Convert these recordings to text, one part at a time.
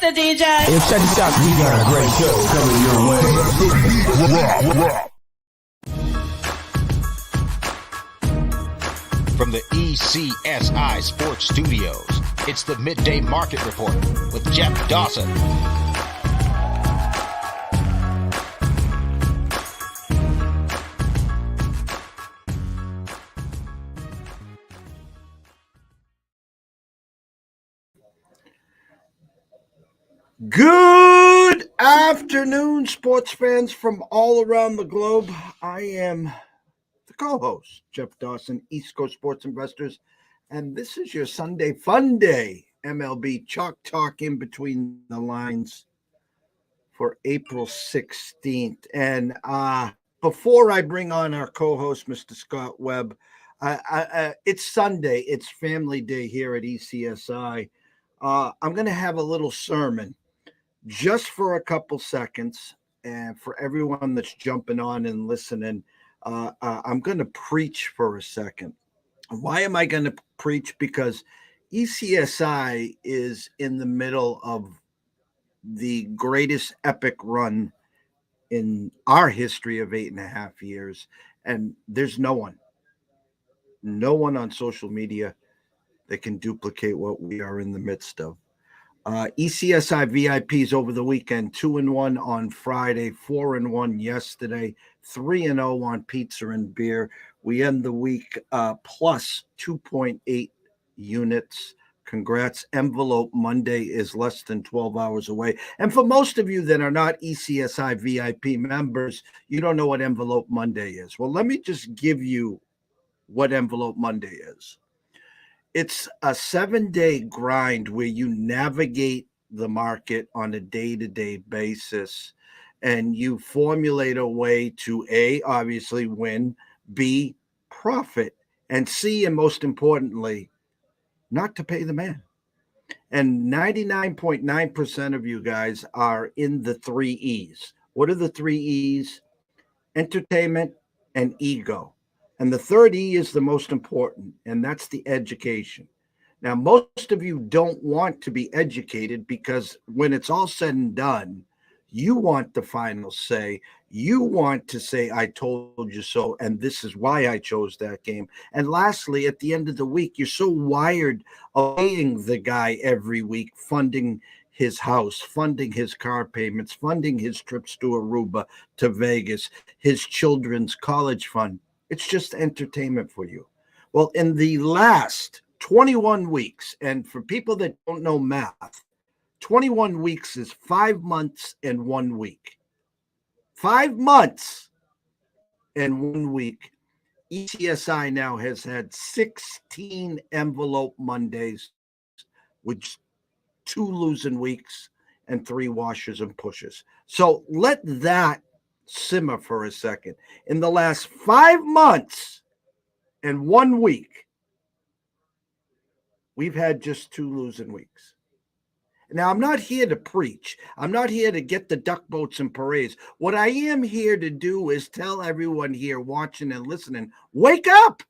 Mr. DJ. Hey, check this out. We got a great show coming your way. From the ECSI Sports Studios, it's the Midday Market Report with Jeff Dawson. Good afternoon, sports fans from all around the globe. I am the co-host, Jeff Dawson, East Coast Sports Investors, and this is your Sunday FUNday MLB Chalk Talk in between the lines for April 16th. And before I bring on our co-host, Mr. Scott Webb, it's Sunday. It's family day here at ECSI. I'm going to have a little sermon just for a couple seconds, and for everyone that's jumping on and listening, I'm going to preach for a second. Why am I going to preach? Because ECSI is in the middle of the greatest epic run in our history of 8.5 years, and there's no one on social media that can duplicate what we are in the midst of. ECSI VIPs over the weekend, 2-1 on Friday, 4-1 yesterday, 3-0 on pizza and beer. We end the week plus 2.8 units. Congrats. Envelope Monday is less than 12 hours away. And for most of you that are not ECSI VIP members, you don't know what Envelope Monday is. Well, let me just give you what Envelope Monday is. It's a 7-day grind where you navigate the market on a day-to-day basis, and you formulate a way to A, obviously win, B, profit, and C, and most importantly, not to pay the man. And 99.9% of you guys are in the 3 E's. What are the 3 E's? Entertainment and ego. And the third E is the most important, and that's the education. Now, most of you don't want to be educated because when it's all said and done, you want the final say. You want to say, I told you so, and this is why I chose that game. And lastly, at the end of the week, you're so wired of paying the guy every week, funding his house, funding his car payments, funding his trips to Aruba, to Vegas, his children's college fund. It's just entertainment for you. Well, in the last 21 weeks, and for people that don't know math, 21 weeks is 5 months and 1 week. 5 months and 1 week. ECSI now has had 16 Envelope Mondays, with 2 losing weeks and 3 washers and pushers. So let that simmer for a second. In the last 5 months and 1 week, we've had just 2 losing weeks. Now, I'm not here to preach. I'm not here to get the duck boats and parades. What I am here to do is tell everyone here watching and listening, wake up.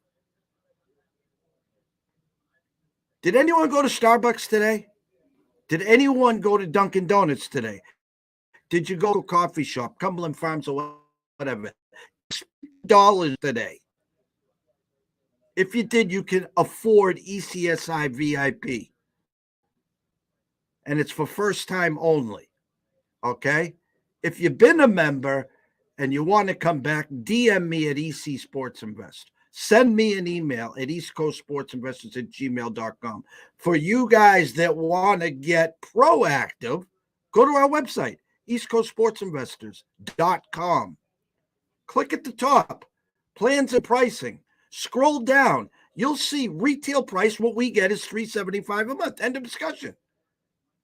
Did anyone go to Starbucks today? Did anyone go to Dunkin' Donuts today? Did you go to a coffee shop, Cumberland Farms or whatever? $6 today. If you did, you can afford ECSI VIP. And it's for first time only. Okay? If you've been a member and you want to come back, DM me at EC Sports Invest. Send me an email at eastcoastsportsinvestors@gmail.com. For you guys that want to get proactive, go to our website, eastcoastsportsinvestors.com. Click at the top, plans and pricing. Scroll down. You'll see retail price. What we get is $375 a month. End of discussion.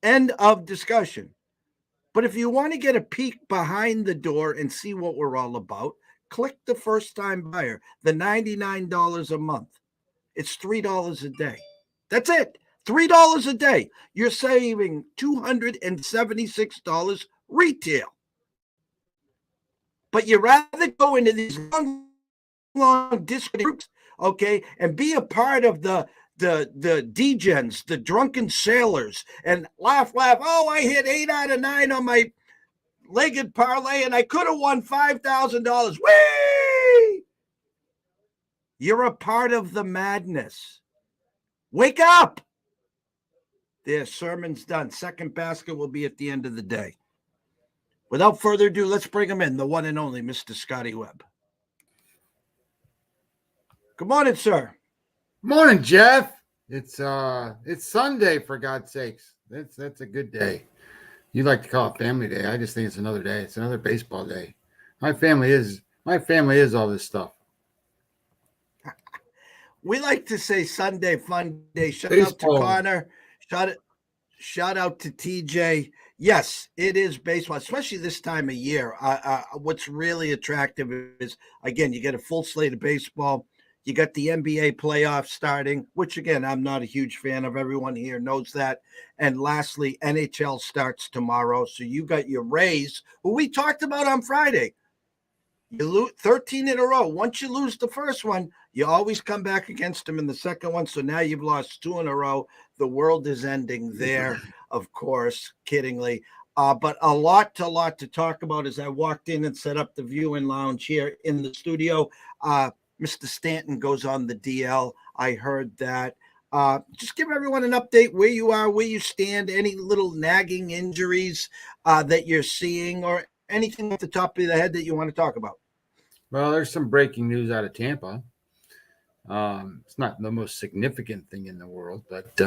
End of discussion. But if you want to get a peek behind the door and see what we're all about, click the first time buyer, the $99 a month. It's $3 a day. That's it. $3 a day. You're saving $276 retail. But you rather go into these long discount groups, okay, and be a part of the the degens, the drunken sailors, and laugh. Oh, I hit 8 out of 9 on my legged parlay, and I could have won $5,000. Whee! You're a part of the madness. Wake up! Their sermon's done. Second basket will be at the end of the day. Without further ado, let's bring him in, the one and only Mr. Scotty Webb. Good morning, sir. Morning, Jeff. It's Sunday, for God's sakes. That's a good day. You like to call it family day. I just think it's another day. It's another baseball day. My family is all this stuff. We like to say Sunday fun day. Shout Baseball. out to Connor. Shout out to TJ. Yes, it is baseball, especially this time of year. What's really attractive is, again, you get a full slate of baseball. You got the NBA playoffs starting, which, again, I'm not a huge fan of. Everyone here knows that. And lastly, NHL starts tomorrow. So you got your Rays, who we talked about on Friday. You lose 13 in a row. Once you lose the first one, you always come back against them in the second one. So now you've lost 2 in a row. The world is ending there, of course, kiddingly. But a lot to talk about as I walked in and set up the viewing lounge here in the studio. Mr. Stanton goes on the DL. I heard that. Just give everyone an update where you are, where you stand, any little nagging injuries that you're seeing, or anything at the top of the head that you want to talk about. Well, there's some breaking news out of Tampa. It's not the most significant thing in the world, but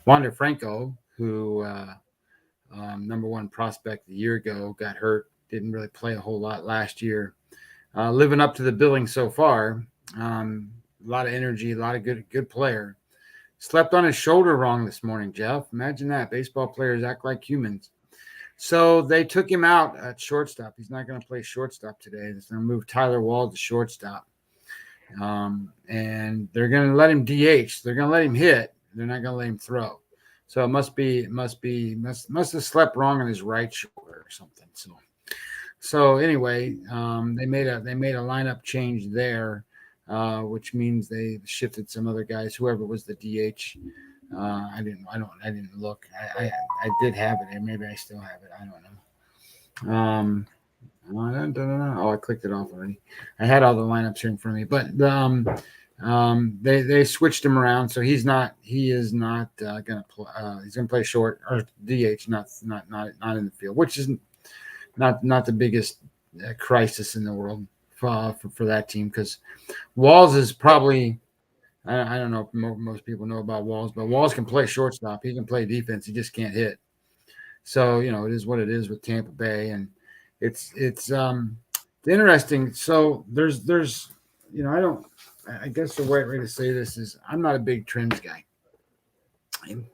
Wander Franco, who number 1 prospect a year ago, got hurt, didn't really play a whole lot last year. Living up to the billing so far. A lot of energy, a lot of good player. Slept on his shoulder wrong this morning, Jeff. Imagine that. Baseball players act like humans. So they took him out at shortstop. He's not going to play shortstop today. They're going to move Tyler Wall to shortstop. And they're going to let him DH. They're going to let him hit. They're not going to let him throw. So it must have slept wrong on his right shoulder or something. So anyway, they made a lineup change there, which means they shifted some other guys. Whoever was the DH, I didn't look. I did have it, and maybe I still have it. I don't know. I don't know. Oh, I clicked it off already. I had all the lineups here in front of me, but they switched him around, so he is not gonna play. He's gonna play short or DH, not in the field, which isn't not the biggest crisis in the world for that team, because Walls is probably. I don't know if most people know about Walls, but Walls can play shortstop. He can play defense. He just can't hit. So, it is what it is with Tampa Bay, and it's interesting. So there's I guess the right way to say this is I'm not a big trends guy,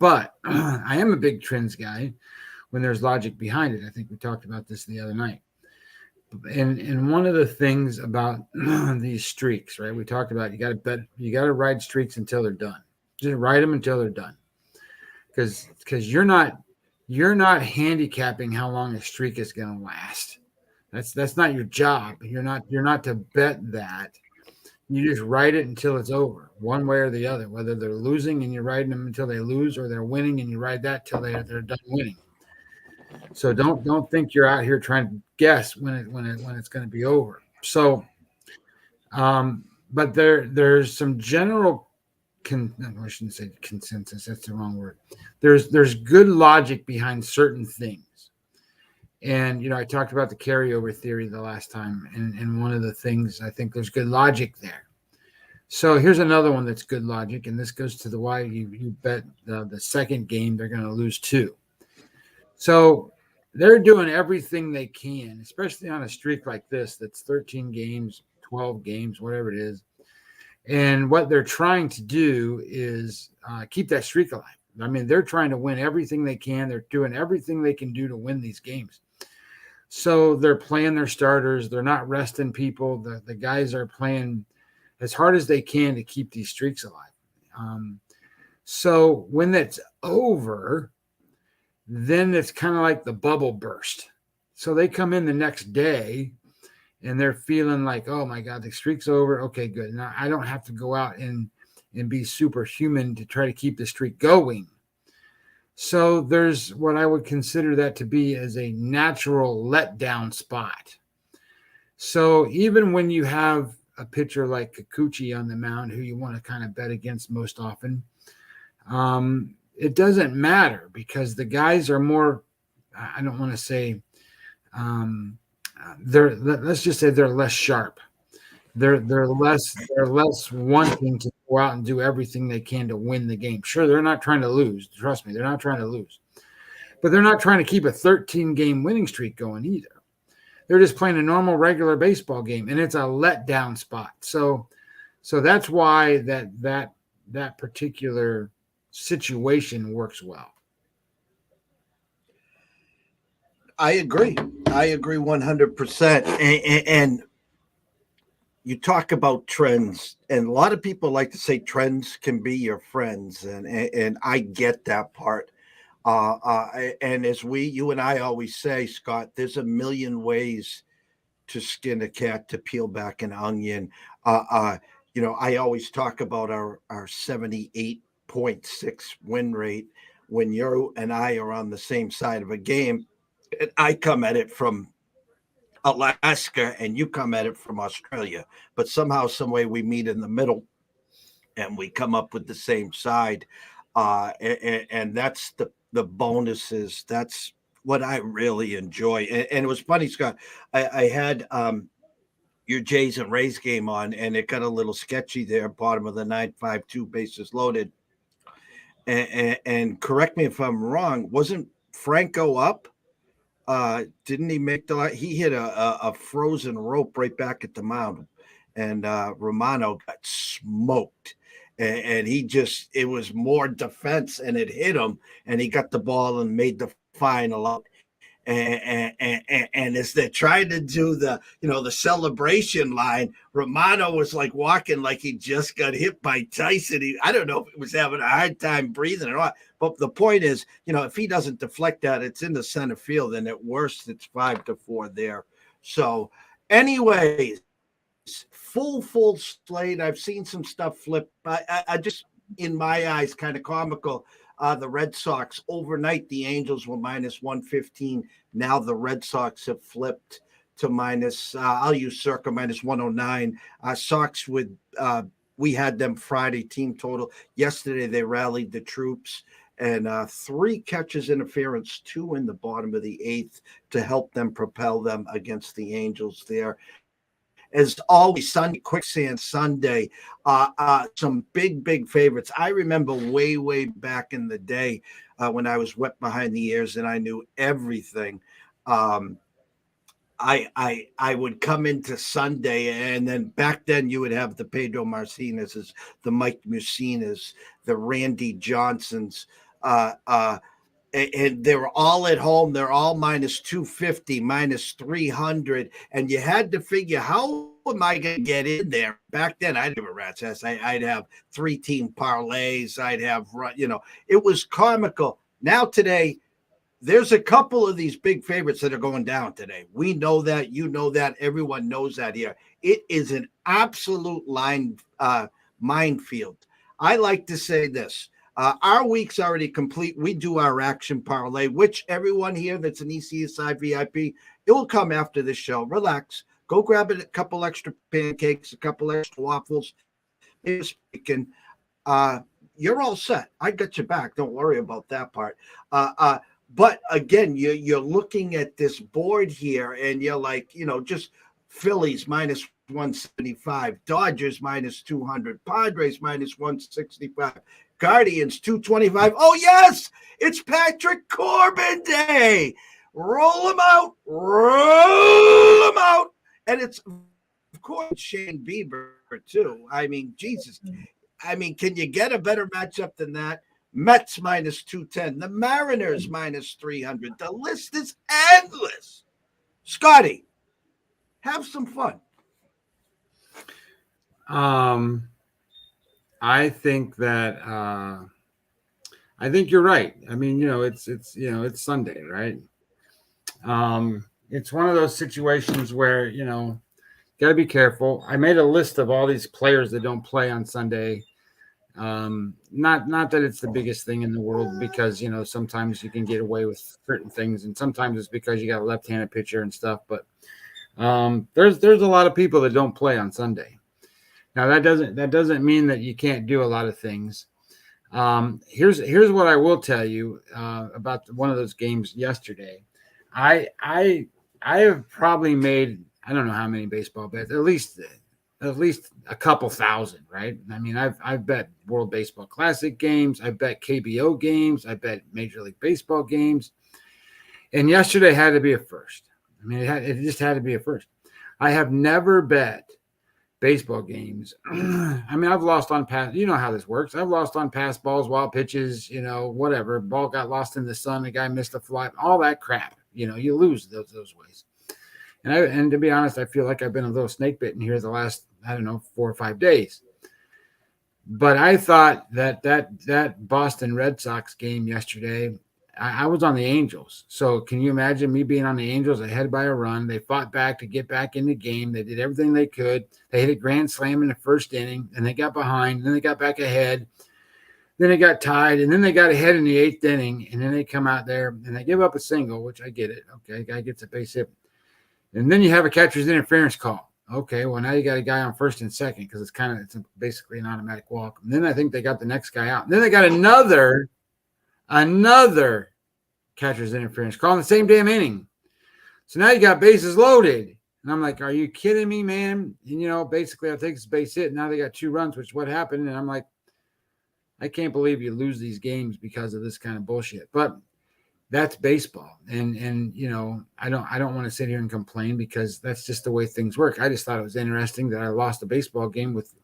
but I am a big trends guy when there's logic behind it. I think we talked about this the other night. And one of the things about these streaks, right? We talked about you got to ride streaks until they're done. Just ride them until they're done, because you're not handicapping how long a streak is going to last. That's not your job. You're not to bet that. You just ride it until it's over, one way or the other. Whether they're losing and you're riding them until they lose, or they're winning and you ride that till they're done winning. So don't think you're out here trying to guess when it's going to be over. So, but there's some general I shouldn't say consensus. That's the wrong word. There's good logic behind certain things, and I talked about the carryover theory the last time, and one of the things I think there's good logic there. So here's another one that's good logic, and this goes to the why you bet the second game they're going to lose 2. So they're doing everything they can, especially on a streak like this that's 13 games, 12 games, whatever it is. And what they're trying to do is keep that streak alive. I mean, they're trying to win everything they can. They're doing everything they can do to win these games. So they're playing their starters. They're not resting people. The guys are playing as hard as they can to keep these streaks alive. So when that's over, then it's kind of like the bubble burst. So they come in the next day and they're feeling like, oh my God, the streak's over. Okay, good. Now I don't have to go out and and be superhuman to try to keep the streak going. So there's what I would consider that to be as a natural letdown spot. So even when you have a pitcher like Kikuchi on the mound, who you want to kind of bet against most often, it doesn't matter because the guys are more, I don't want to say, let's just say they're less sharp. They're less wanting to go out and do everything they can to win the game. Sure, they're not trying to lose. Trust me, they're not trying to lose. But they're not trying to keep a 13-game winning streak going either. They're just playing a normal, regular baseball game, and it's a letdown spot. So that's why that particular situation works well. I agree 100%. And you talk about trends, and a lot of people like to say trends can be your friends, and I get that part. And as you and I always say, Scott, there's a million ways to skin a cat, to peel back an onion. I always talk about our 78.6 win rate when you and I are on the same side of a game. And I come at it from Alaska and you come at it from Australia, but somehow, some way we meet in the middle and we come up with the same side. And that's the bonuses. That's what I really enjoy. And it was funny, Scott, I had your Jays and Rays game on, and it got a little sketchy there, bottom of the ninth, 5-2, bases loaded. And correct me if I'm wrong, wasn't Franco up? Didn't he make he hit a frozen rope right back at the mound, and Romano got smoked. And it was more defense, and it hit him, and he got the ball and made the final out. And as they're trying to do the celebration line, Romano was like walking like he just got hit by Tyson. I don't know if he was having a hard time breathing or not. But the point is, if he doesn't deflect that, it's in the center field, and at worst, it's 5-4 there. So, anyways, full slate. I've seen some stuff flip. I just, in my eyes, kind of comical. The Red Sox overnight, the Angels were minus 115. Now the Red Sox have flipped to minus, I'll use circa minus 109. Sox we had them Friday team total. Yesterday they rallied the troops, and 3 catches interference, 2 in the bottom of the 8th to help them propel them against the Angels there. As always, Sunday, Quicksand Sunday, some big favorites. I remember way back in the day when I was wet behind the ears and I knew everything. I would come into Sunday, and then back then you would have the Pedro Martinez's, the Mike Musinas, the Randy Johnsons, and they were all at home. They're all minus 250, minus 300. And you had to figure, how am I going to get in there? Back then, I'd have a rat's ass. I'd have 3-team parlays. I'd have, it was comical. Now today, there's a couple of these big favorites that are going down today. We know that. You know that. Everyone knows that here. It is an absolute minefield. I like to say this. Our week's already complete. We do our action parlay, which everyone here that's an ECSI VIP, it will come after this show. Relax. Go grab a couple extra pancakes, a couple extra waffles. Speaking, you're all set. I got your back. Don't worry about that part. But again, you're looking at this board here, and you're like, just Phillies minus 175, Dodgers minus 200, Padres minus 165. Guardians 225. Oh, yes, it's Patrick Corbin Day. Roll them out. And it's, of course, Shane Bieber, too. I mean, Jesus. I mean, can you get a better matchup than that? Mets minus 210. The Mariners minus 300. The list is endless. Scotty, have some fun. I think that I think you're right. I mean, it's Sunday, right? It's one of those situations where, got to be careful. I made a list of all these players that don't play on Sunday. Not that it's the biggest thing in the world, because sometimes you can get away with certain things, and sometimes it's because you got a left-handed pitcher and stuff. But there's a lot of people that don't play on Sunday. Now that doesn't mean that you can't do a lot of things. Here's what I will tell you about one of those games yesterday. I have probably made, I don't know how many baseball bets, at least a couple thousand, right? I mean, I've bet World Baseball Classic games, I bet KBO games, I bet Major League Baseball games, and yesterday had to be a first. I mean, it just had to be a first. I have never bet baseball games. I mean, I've lost on pass. You know how this works. I've lost on pass balls, wild pitches, whatever. Ball got lost in the sun. The guy missed a fly. All that crap. You lose those ways. And to be honest, I feel like I've been a little snake bitten here the last, 4 or 5 days. But I thought that Boston Red Sox game yesterday, I was on the Angels. So can you imagine me being on the Angels ahead by a run? They fought back to get back in the game. They did everything they could. They hit a grand slam in the first inning, and they got behind. And then they got back ahead. Then they got tied, and then they got ahead in the 8th inning. And then they come out there, and they give up a single, which I get it. Okay, guy gets a base hit. And then you have a catcher's interference call. Okay, well, now you got a guy on first and second, because it's basically an automatic walk. And then I think they got the next guy out. And then they got another catcher's interference call in the same damn inning. So now you got bases loaded. And I'm like, are you kidding me, man? And, basically I'll take this base hit. Now they got 2 runs, which is what happened. And I'm like, I can't believe you lose these games because of this kind of bullshit. But that's baseball. And I don't want to sit here and complain, because that's just the way things work. I just thought it was interesting that I lost a baseball game with,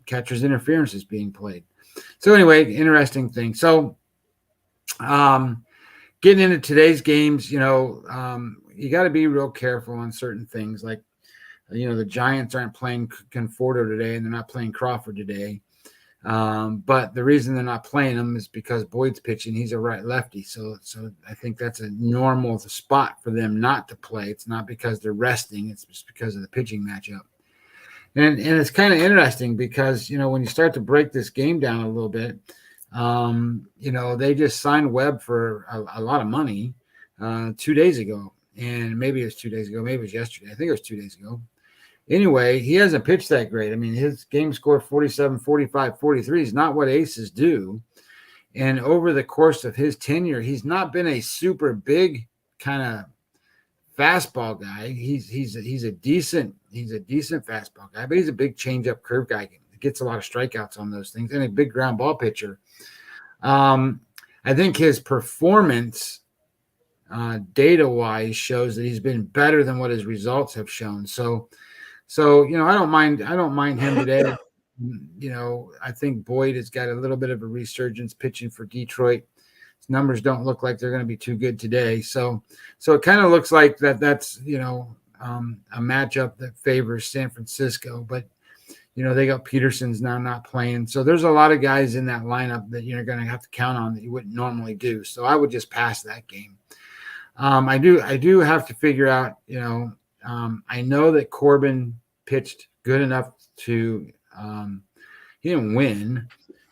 catcher's interferences being played. So anyway, interesting thing. So, getting into today's games, you got to be real careful on certain things. Like, the Giants aren't playing Conforto today, and they're not playing Crawford today. But the reason they're not playing him is because Boyd's pitching. He's a right lefty. So I think that's a normal spot for them not to play. It's not because they're resting. It's just because of the pitching matchup. And it's kind of interesting because, when you start to break this game down a little bit, they just signed Webb for a lot of money 2 days ago. And maybe it was 2 days ago. Maybe it was yesterday. I think it was 2 days ago. Anyway, he hasn't pitched that great. I mean, his game score 47, 45, 43 is not what aces do. And over the course of his tenure, he's not been a super big kind of fastball guy. He's a decent fastball guy, but he's a big changeup curve guy. He gets a lot of strikeouts on those things, and a big ground ball pitcher. I think his performance data-wise shows that he's been better than what his results have shown. So I don't mind him today. I think Boyd has got a little bit of a resurgence pitching for Detroit. His numbers don't look like they're going to be too good today. So it kind of looks like that's a matchup that favors San Francisco. But they got Peterson's now not playing. So there's a lot of guys in that lineup that you're going to have to count on that you wouldn't normally do. So I would just pass that game. I do have to figure out, I know that Corbin pitched good enough to he didn't win,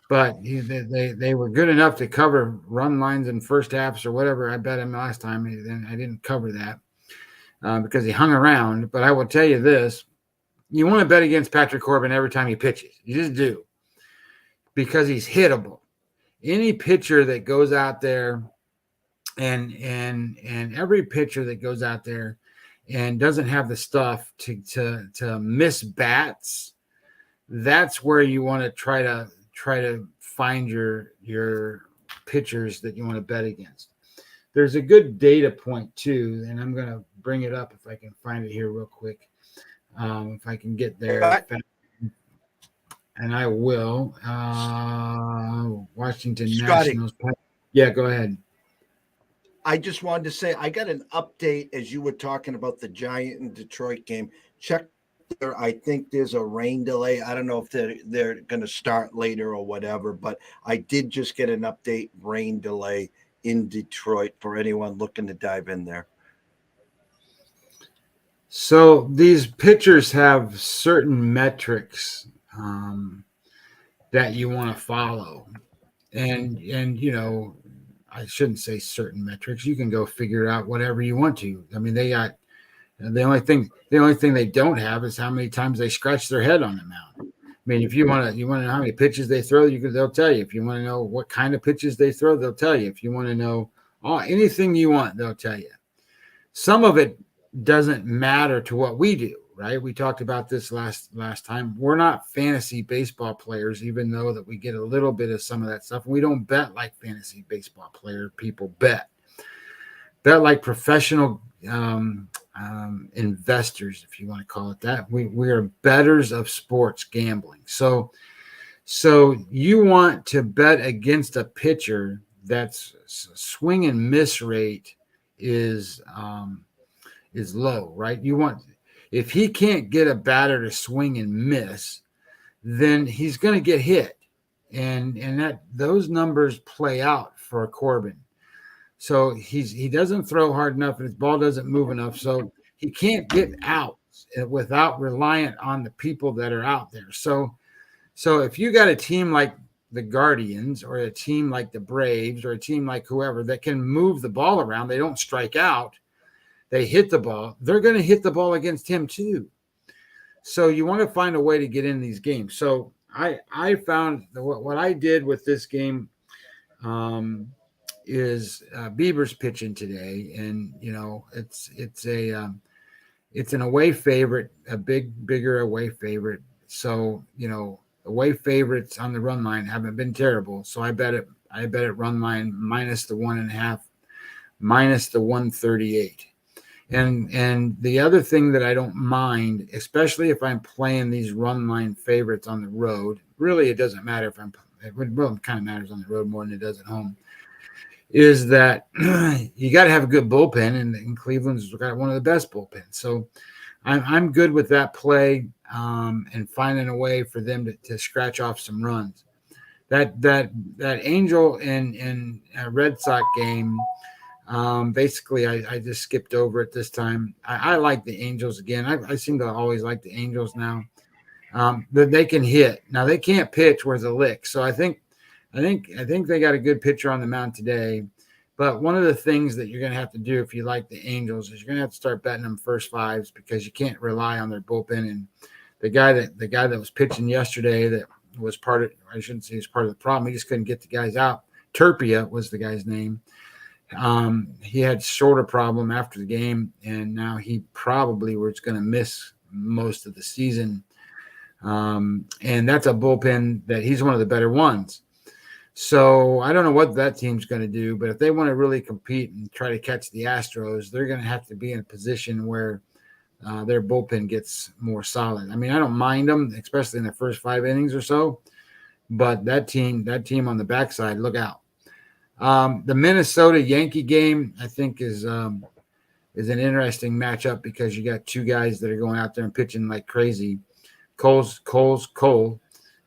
but they were good enough to cover run lines in first halves or whatever. I bet him last time, and I didn't cover that because he hung around. But I will tell you this. You want to bet against Patrick Corbin every time he pitches. You just do, because he's hittable. Any pitcher that goes out there and every pitcher that goes out there and doesn't have the stuff to miss bats, that's where you want to try to find your pitchers that you want to bet against. There's a good data point too, and I'm going to bring it up if I can find it here real quick. If I can get there, and I will. Washington Scotty. Nationals. Yeah, go ahead. I just wanted to say I got an update as you were talking about the Giant and Detroit game. Check there. I think there's a rain delay. I don't know if they're going to start later or whatever, but I did just get an update, rain delay in Detroit, for anyone looking to dive in there. So these pitchers have certain metrics that you want to follow. And you know, I shouldn't say certain metrics. You can go figure out whatever you want to. I mean, they got the only thing they don't have is how many times they scratch their head on the mound. I mean, if you want to know how many pitches they throw, they'll tell you. If you want to know what kind of pitches they throw, they'll tell you. If you want to know anything you want, they'll tell you. Some of it doesn't matter to what we do, right? We talked about this last time. We're not fantasy baseball players, even though that we get a little bit of some of that stuff. We don't bet like fantasy baseball player people bet like professional investors, if you want to call it that. We are bettors of sports gambling. So you want to bet against a pitcher that's swing and miss rate is low, right? You want, if he can't get a batter to swing and miss, then he's going to get hit, and that those numbers play out for Corbin. So he doesn't throw hard enough, and his ball doesn't move enough, so he can't get out without reliant on the people that are out there. So if you got a team like the Guardians or a team like the Braves or a team like whoever that can move the ball around, they don't strike out, they hit the ball, they're going to hit the ball against him too. So you want to find a way to get in these games. So I found what I did with this game is Bieber's pitching today, and you know it's an away favorite, a bigger away favorite. So you know, away favorites on the run line haven't been terrible. So I bet it run line minus the 1.5, minus the 138. And the other thing that I don't mind, especially if I'm playing these run line favorites on the road, really it doesn't matter if it kind of matters on the road more than it does at home, is that you got to have a good bullpen, and Cleveland's got one of the best bullpens. So I'm good with that play and finding a way for them to scratch off some runs. That Angel and Red Sox game, basically I just skipped over it this time. I like the Angels again. I seem to always like the Angels now. That they can hit. Now they can't pitch worth a lick. So I think they got a good pitcher on the mound today. But one of the things that you're going to have to do if you like the Angels is you're going to have to start betting them first fives, because you can't rely on their bullpen. And the guy that was pitching yesterday that was part of, I shouldn't say he's part of the problem, he just couldn't get the guys out. Turpia was the guy's name. He had shoulder problem after the game, and now he probably was going to miss most of the season. And that's a bullpen that he's one of the better ones. So I don't know what that team's going to do, but if they want to really compete and try to catch the Astros, they're going to have to be in a position where their bullpen gets more solid. I mean, I don't mind them, especially in the first 5 innings or so, but that team on the backside, look out. The Minnesota Yankee game, I think, is an interesting matchup, because you got two guys that are going out there and pitching like crazy. Cole.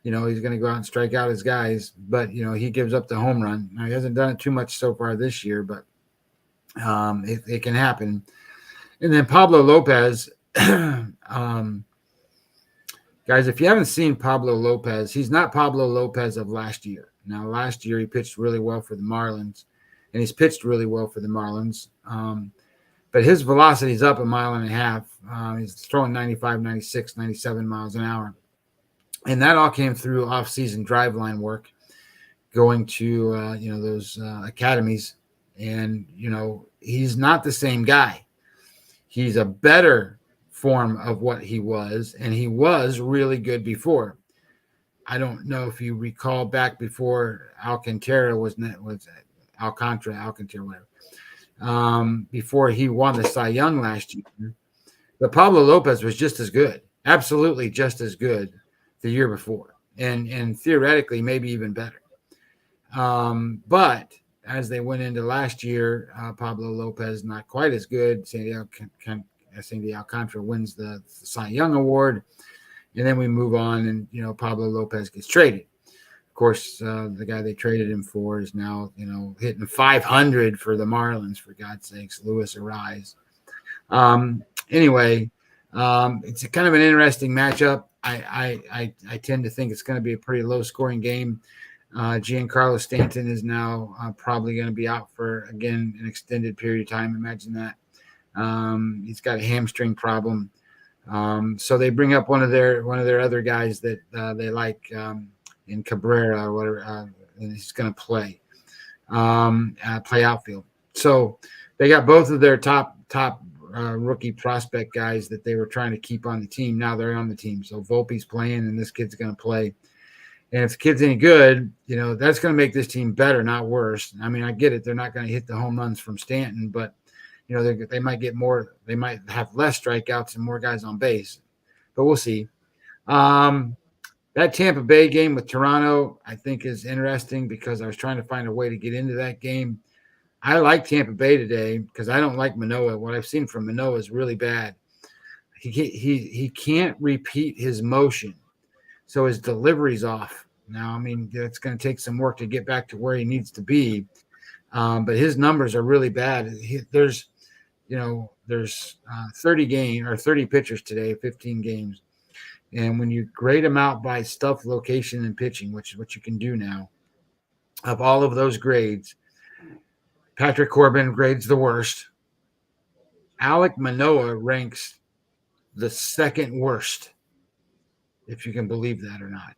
You know, he's going to go out and strike out his guys, but, you know, he gives up the home run. Now, he hasn't done it too much so far this year, but it can happen. And then Pablo Lopez, guys, if you haven't seen Pablo Lopez, he's not Pablo Lopez of last year. Now, last year he pitched really well for the Marlins, and he's pitched really well for the Marlins. But his velocity is up 1.5 miles. He's throwing 95, 96, 97 miles an hour. And that all came through off-season driveline work, going to, those academies. And, you know, he's not the same guy. He's a better form of what he was, and he was really good before. I don't know if you recall back before Alcantara before he won the Cy Young last year. But Pablo Lopez was just as good, absolutely just as good the year before, and theoretically maybe even better. But as they went into last year, Pablo Lopez not quite as good. Sandy Alcantara wins the Cy Young Award, and then we move on, and you know, Pablo Lopez gets traded. Of course, the guy they traded him for is now, you know, hitting 500 for the Marlins, for God's sakes, Luis Ariz. Anyway, It's a kind of an interesting matchup. I tend to think it's going to be a pretty low scoring game. Giancarlo Stanton is now probably going to be out for, again, an extended period of time. Imagine that. He's got a hamstring problem. So they bring up one of their other guys that they like in Cabrera or whatever, and he's going to play outfield. So they got both of their top rookie prospect guys that they were trying to keep on the team. Now they're on the team. So Volpe's playing, and this kid's going to play. And if the kid's any good, that's going to make this team better, not worse. I mean, I get it. They're not going to hit the home runs from Stanton, but they might get more. They might have less strikeouts and more guys on base, but we'll see. That Tampa Bay game with Toronto, I think, is interesting because I was trying to find a way to get into that game. I like Tampa Bay today because I don't like Manoah. What I've seen from Manoah is really bad. He can't repeat his motion, so his delivery's off. Now, I mean, it's going to take some work to get back to where he needs to be, but his numbers are really bad. There's 30 pitchers today, 15 games, and when you grade them out by stuff, location, and pitching, which is what you can do now, of all of those grades, Patrick Corbin grades the worst. Alek Manoah ranks the second worst, if you can believe that or not.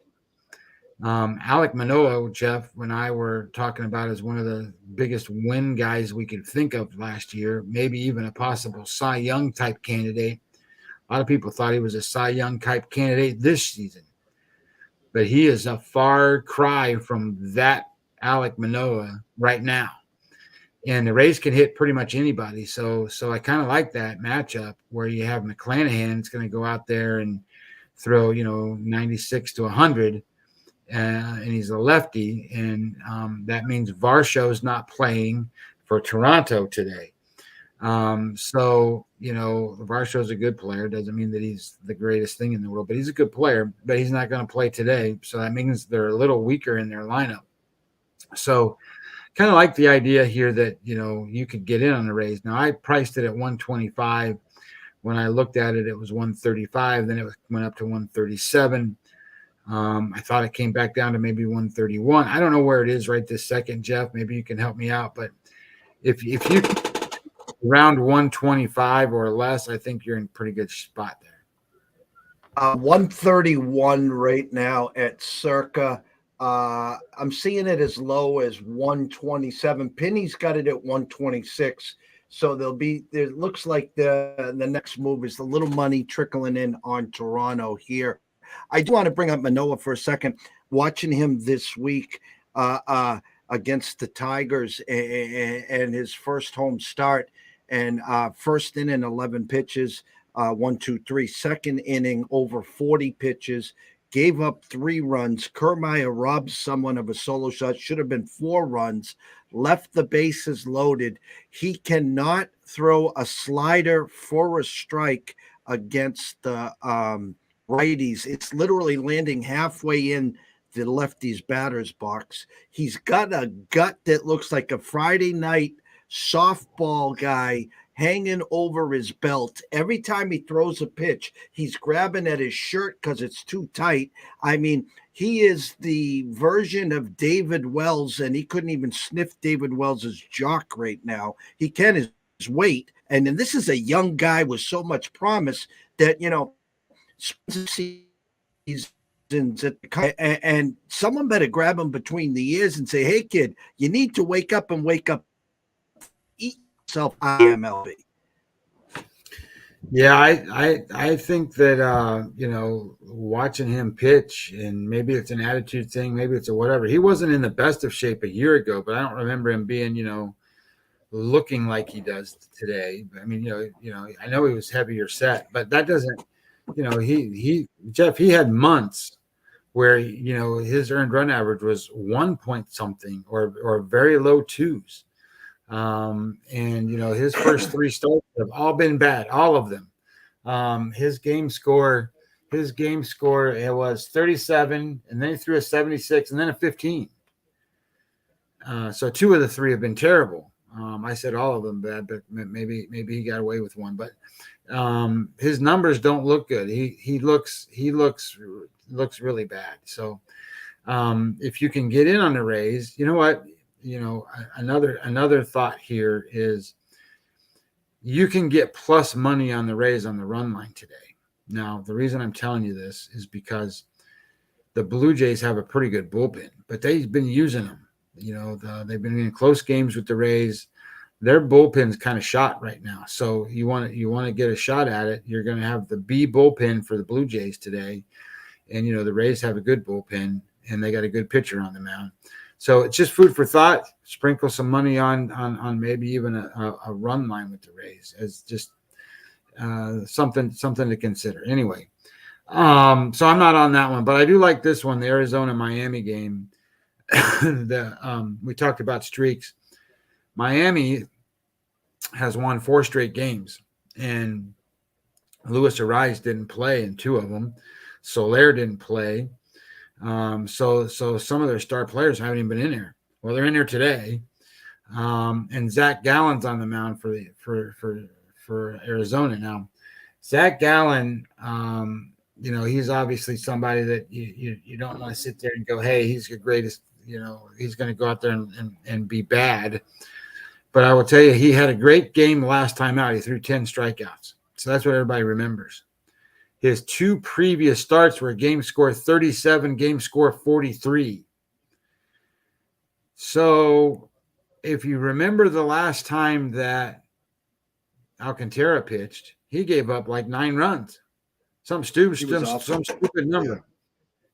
Alek Manoah, Jeff, when I were talking about as one of the biggest win guys we could think of last year, maybe even a possible Cy Young type candidate. A lot of people thought he was a Cy Young type candidate this season, but he is a far cry from that Alek Manoah right now. And the Rays can hit pretty much anybody. So I kind of like that matchup where you have McClanahan. It's going to go out there and throw, 96 to 100. And he's a lefty. And that means Varsho's not playing for Toronto today. Varsho's a good player. Doesn't mean that he's the greatest thing in the world, but he's a good player. But he's not going to play today. So that means they're a little weaker in their lineup. So kind of like the idea here that, you could get in on the Rays. Now, I priced it at 125. When I looked at it, it was 135. Then it went up to 137. I thought it came back down to maybe 131. I don't know where it is right this second, Jeff. Maybe you can help me out. But if you around 125 or less, I think you're in a pretty good spot there. 131 right now at circa. I'm seeing it as low as 127. Penny's got it at 126. So there looks like the next move is the little money trickling in on Toronto here. I do want to bring up Manoah for a second. Watching him this week against the Tigers and his first home start, and first inning 11 pitches, 1, 2, 3. Second inning over 40 pitches. Gave up 3 runs. Kiermaier robbed someone of a solo shot. Should have been 4 runs. Left the bases loaded. He cannot throw a slider for a strike against the righties. It's literally landing halfway in the lefty's batter's box. He's got a gut that looks like a Friday night softball guy hanging over his belt. Every time he throws a pitch, he's grabbing at his shirt because it's too tight. I mean, he is the version of David Wells, and he couldn't even sniff David Wells's jock right now. He can his weight. And then this is a young guy with so much promise that, and someone better grab him between the ears and say, hey, kid, you need to wake up. Eat yourself MLB. Yeah, I think that watching him pitch, and maybe it's an attitude thing, maybe it's a whatever. He wasn't in the best of shape a year ago, but I don't remember him being looking like he does today. I mean, I know he was heavier set, but that doesn't, Jeff, he had months where his earned run average was 1 point something or very low 2s. And his first 3 starts have all been bad, all of them. His game score, it was 37, and then he threw a 76 and then a 15. So 2 of the 3 have been terrible. I said all of them bad, but maybe he got away with one. But his numbers don't look good. He looks really bad. So if you can get in on the Rays, you know what? Another thought here is you can get plus money on the Rays on the run line today. Now, the reason I'm telling you this is because the Blue Jays have a pretty good bullpen, but they've been using them. They've been in close games with the Rays. Their bullpen's kind of shot right now. So you want to get a shot at it. You're going to have the B bullpen for the Blue Jays today. And, the Rays have a good bullpen, and they got a good pitcher on the mound. So it's just food for thought. Sprinkle some money on maybe even a run line with the Rays as just something to consider. Anyway, so I'm not on that one, but I do like this one, the Arizona-Miami game. We talked about streaks. Miami has won 4 straight games, and Luis Ariz didn't play in 2 of them. Soler didn't play. So some of their star players haven't even been in there. Well, they're in there today. And Zach Gallen's on the mound for Arizona now. Zach Gallen, he's obviously somebody that you don't want to sit there and go, hey, he's the greatest. He's going to go out there and be bad. But I will tell you, he had a great game last time out. He threw 10 strikeouts. So that's what everybody remembers. His 2 previous starts were game score 37, game score 43. So if you remember the last time that Alcantara pitched, he gave up like 9 runs. Some stupid number. Yeah.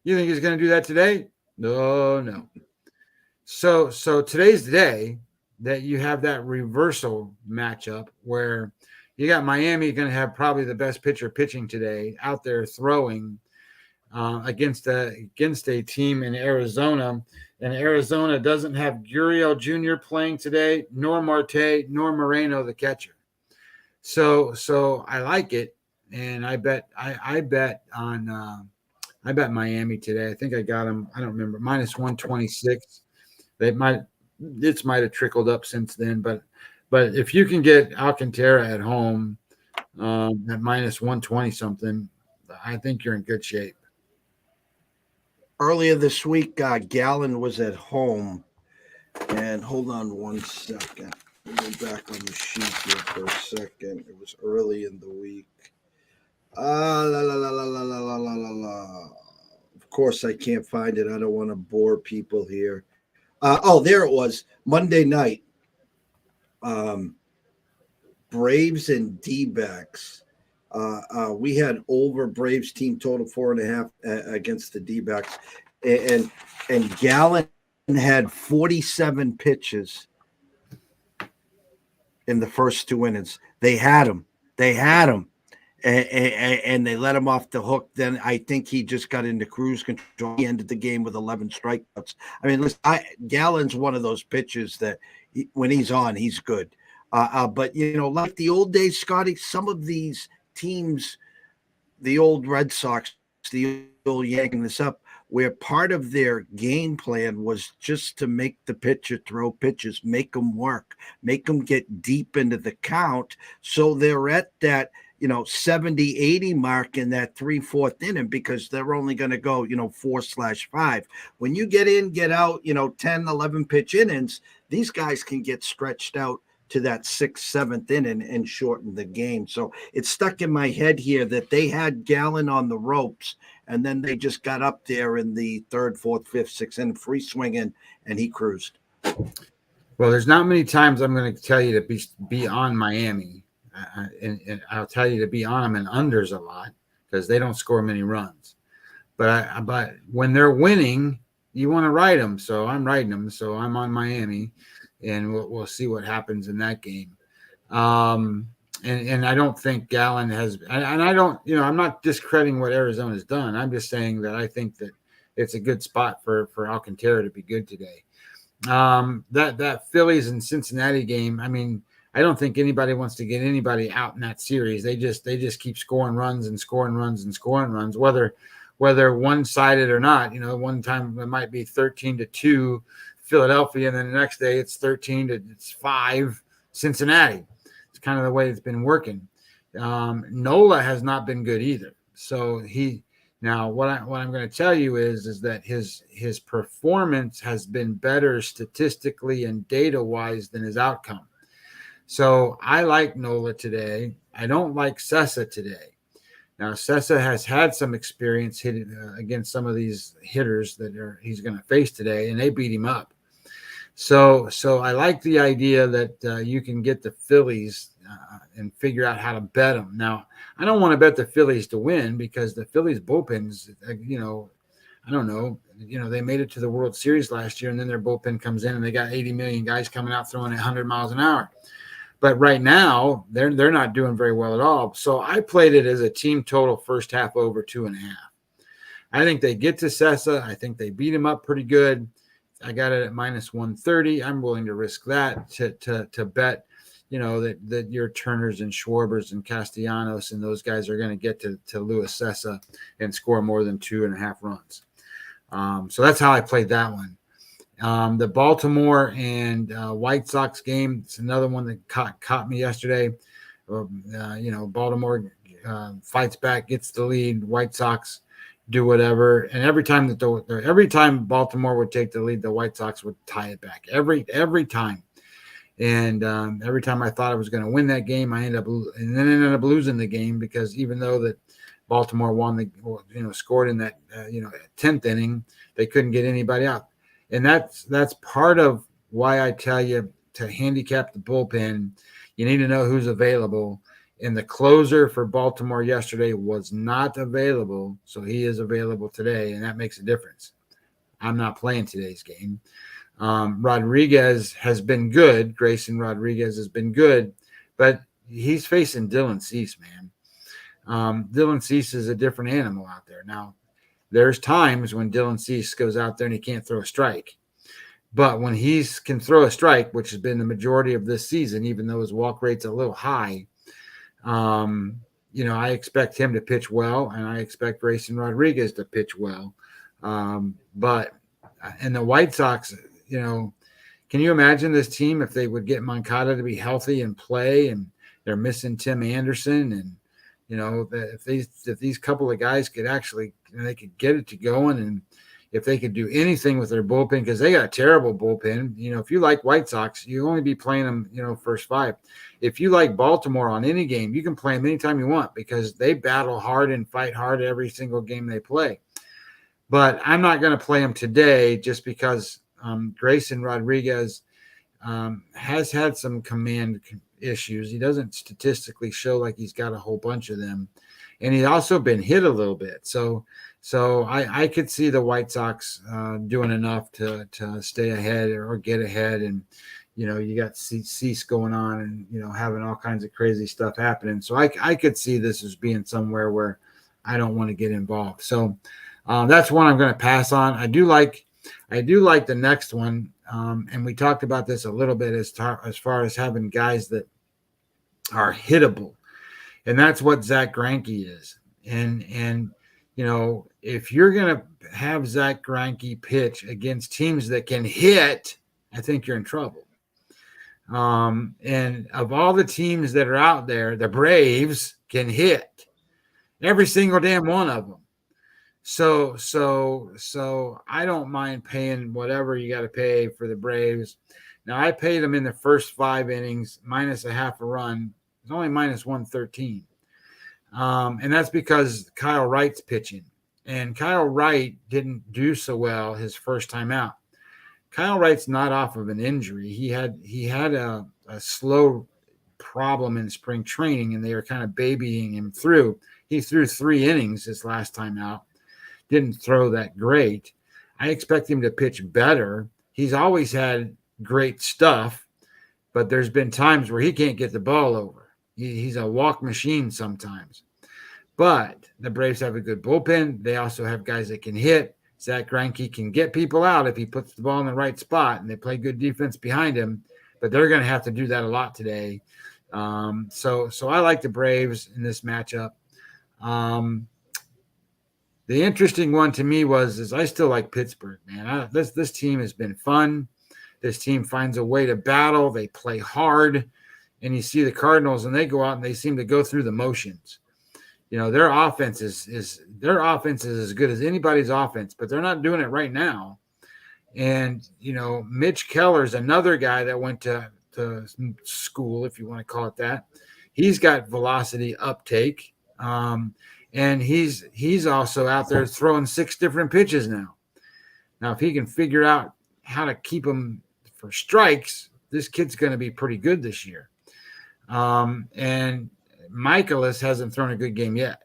You think he's going to do that today? No. So today's the day that you have that reversal matchup where you got Miami going to have probably the best pitcher pitching today out there throwing against a team in Arizona. And Arizona doesn't have Gurriel Jr. playing today, nor Marte, nor Moreno, the catcher. So I like it, and I bet Miami today. I think I got them. I don't remember, minus 126. It might have trickled up since then, but if you can get Alcantara at home at minus 120 something, I think you're in good shape. Earlier this week, Gallen was at home, and hold on one second. Let me go back on the sheet here for a second. It was early in the week. Of course, I can't find it. I don't want to bore people here. There it was, Monday night. Braves and D-backs. We had over Braves team total 4.5 against the D-backs, and Gallen had 47 pitches in the first 2 innings. They had him, and they let him off the hook. Then I think he just got into cruise control. He ended the game with 11 strikeouts. I mean, listen, Gallen's one of those pitchers that when he's on, he's good. But, like the old days, Scotty, some of these teams, the old Red Sox, the old yanking this up, where part of their game plan was just to make the pitcher throw pitches, make them work, make them get deep into the count. So they're at that, 70, 80 mark in that 3/4 inning because they're only going to go, 4/5. When you get in, get out, 10, 11 pitch innings, these guys can get stretched out to that 6th, 7th inning and shorten the game. So it's stuck in my head here that they had Gallen on the ropes, and then they just got up there in the 3rd, 4th, 5th, 6th inning, free swinging, and he cruised. Well, there's not many times I'm going to tell you to be on Miami, and I'll tell you to be on them in unders a lot because they don't score many runs. But when they're winning, you want to ride them. So I'm riding them. So I'm on Miami. And we'll see what happens in that game. And I don't think Gallen has – and I don't – I'm not discrediting what Arizona's done. I'm just saying that I think that it's a good spot for Alcantara to be good today. That Phillies and Cincinnati game, I mean, I don't think anybody wants to get anybody out in that series. They just keep scoring runs and scoring runs and scoring runs, whether one-sided or not. One time it might be 13-2 Philadelphia, and then the next day it's 13-5 Cincinnati. It's kind of the way it's been working. Nola has not been good either. So what I'm going to tell you is that his performance has been better statistically and data wise than his outcome. So I like Nola today. I don't like Sessa today. Now Sessa has had some experience hitting against some of these hitters that he's going to face today, and they beat him up. So I like the idea that you can get the Phillies and figure out how to bet them. Now, I don't want to bet the Phillies to win because the Phillies bullpens, I don't know. They made it to the World Series last year, and then their bullpen comes in, and they got 80 million guys coming out throwing 100 miles an hour. But right now, they're not doing very well at all. So I played it as a team total first half over 2.5. I think they get to Sessa. I think they beat him up pretty good. I got it at -130. I'm willing to risk that to bet, that your Turners and Schwarbers and Castellanos and those guys are going to get to Luis Sessa and score more than 2.5 runs. So that's how I played that one. The Baltimore and White Sox game, it's another one that caught me yesterday. Baltimore fights back, gets the lead. White Sox do whatever, and every time Baltimore would take the lead, the White Sox would tie it back every time. And every time I thought I was going to win that game, I ended up losing the game because even though that Baltimore scored in that 10th inning, they couldn't get anybody out. And that's part of why I tell you to handicap the bullpen. You need to know who's available. And the closer for Baltimore yesterday was not available, so he is available today, and that makes a difference. I'm not playing today's game. Rodriguez has been good. Grayson Rodriguez has been good, but he's facing Dylan Cease, man. Dylan Cease is a different animal out there. Now, there's times when Dylan Cease goes out there and he can't throw a strike. But when he can throw a strike, which has been the majority of this season, even though his walk rate's a little high, I expect him to pitch well, and I expect Grayson Rodriguez to pitch well. But the White Sox, can you imagine this team if they would get Moncada to be healthy and play, and they're missing Tim Anderson, and if these couple of guys could actually, they could get it to going, and if they could do anything with their bullpen, because they got a terrible bullpen. If you like White Sox, you only be playing them, first 5. If you like Baltimore on any game, you can play them anytime you want because they battle hard and fight hard every single game they play. But I'm not going to play them today just because Grayson Rodriguez has had some command issues. He doesn't statistically show like he's got a whole bunch of them. And he's also been hit a little bit. So I could see the White Sox doing enough to stay ahead or get ahead. And, you got Cease going on and, having all kinds of crazy stuff happening. So I could see this as being somewhere where I don't want to get involved. So that's one I'm going to pass on. I do like the next one. And we talked about this a little bit as far as having guys that are hittable. And that's what Zach Greinke is. And if you're going to have Zach Greinke pitch against teams that can hit, I think you're in trouble. And of all the teams that are out there, the Braves can hit every single damn one of them. So I don't mind paying whatever you got to pay for the Braves. Now I paid them in the first 5 innings minus a half a run. It's only -113. And that's because Kyle Wright's pitching. And Kyle Wright didn't do so well his first time out. Kyle Wright's not off of an injury. He had a slow problem in spring training, and they were kind of babying him through. He threw 3 innings his last time out. Didn't throw that great. I expect him to pitch better. He's always had great stuff, but there's been times where he can't get the ball over. He's a walk machine sometimes. But the Braves have a good bullpen. They also have guys that can hit. Zach Greinke can get people out if he puts the ball in the right spot, and they play good defense behind him. But they're going to have to do that a lot today. So I like the Braves in this matchup. The interesting one to me is I still like Pittsburgh, man. This team has been fun. This team finds a way to battle. They play hard. And you see the Cardinals, and they go out and they seem to go through the motions. Their offense is as good as anybody's offense, but they're not doing it right now. And, Mitch Keller's another guy that went to school, if you want to call it that. He's got velocity uptake. And he's also out there throwing 6 different pitches now. Now, if he can figure out how to keep them for strikes, this kid's going to be pretty good this year. And Michaelis hasn't thrown a good game yet.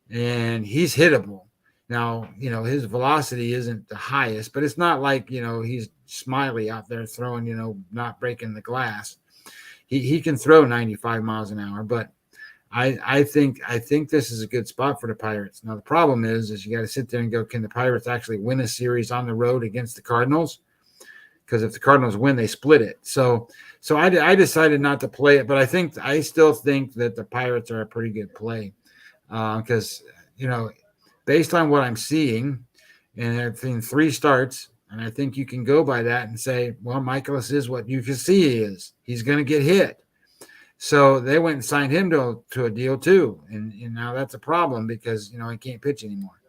And he's hittable. Now, his velocity isn't the highest, but it's not like, he's Smiley out there throwing, not breaking the glass. He can throw 95 miles an hour, but I think this is a good spot for the Pirates. Now, the problem is you got to sit there and go, can the Pirates actually win a series on the road against the Cardinals? Because if the Cardinals win, they split it. So I decided not to play it, but I still think that the Pirates are a pretty good play because, based on what I'm seeing, and I've seen 3 starts, and I think you can go by that and say, well, Michaelis is what you can see he is. He's going to get hit. So they went and signed him to a deal too. And now that's a problem because, he can't pitch anymore.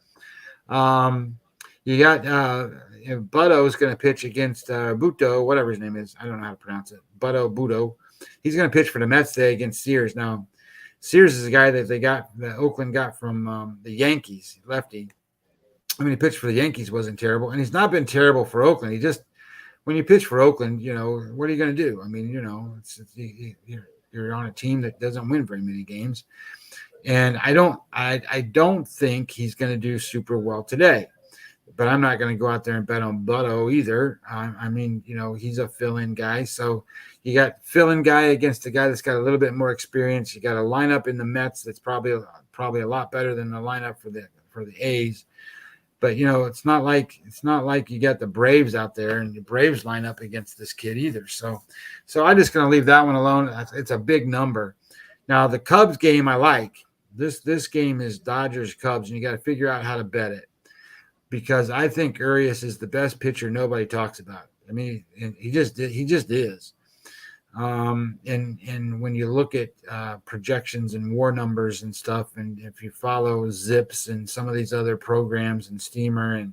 You got Butto is going to pitch against Buto, whatever his name is. I don't know how to pronounce it. Buto. He's going to pitch for the Mets today against Sears. Now, Sears is a guy that Oakland got from the Yankees, lefty. He pitched for the Yankees, wasn't terrible. And he's not been terrible for Oakland. When you pitch for Oakland, what are you going to do? You're on a team that doesn't win very many games. And I don't think he's going to do super well today. But I'm not going to go out there and bet on Butto either. He's a fill-in guy. So you got fill-in guy against a guy that's got a little bit more experience. You got a lineup in the Mets that's probably a lot better than the lineup for the A's. But it's not like you got the Braves out there and the Braves line up against this kid either. So I'm just going to leave that one alone. It's a big number. Now the Cubs game I like. This game is Dodgers Cubs, and you got to figure out how to bet it. Because I think Urias is the best pitcher nobody talks about. He just is. And when you look at projections and WAR numbers and stuff, and if you follow Zips and some of these other programs and Steamer, and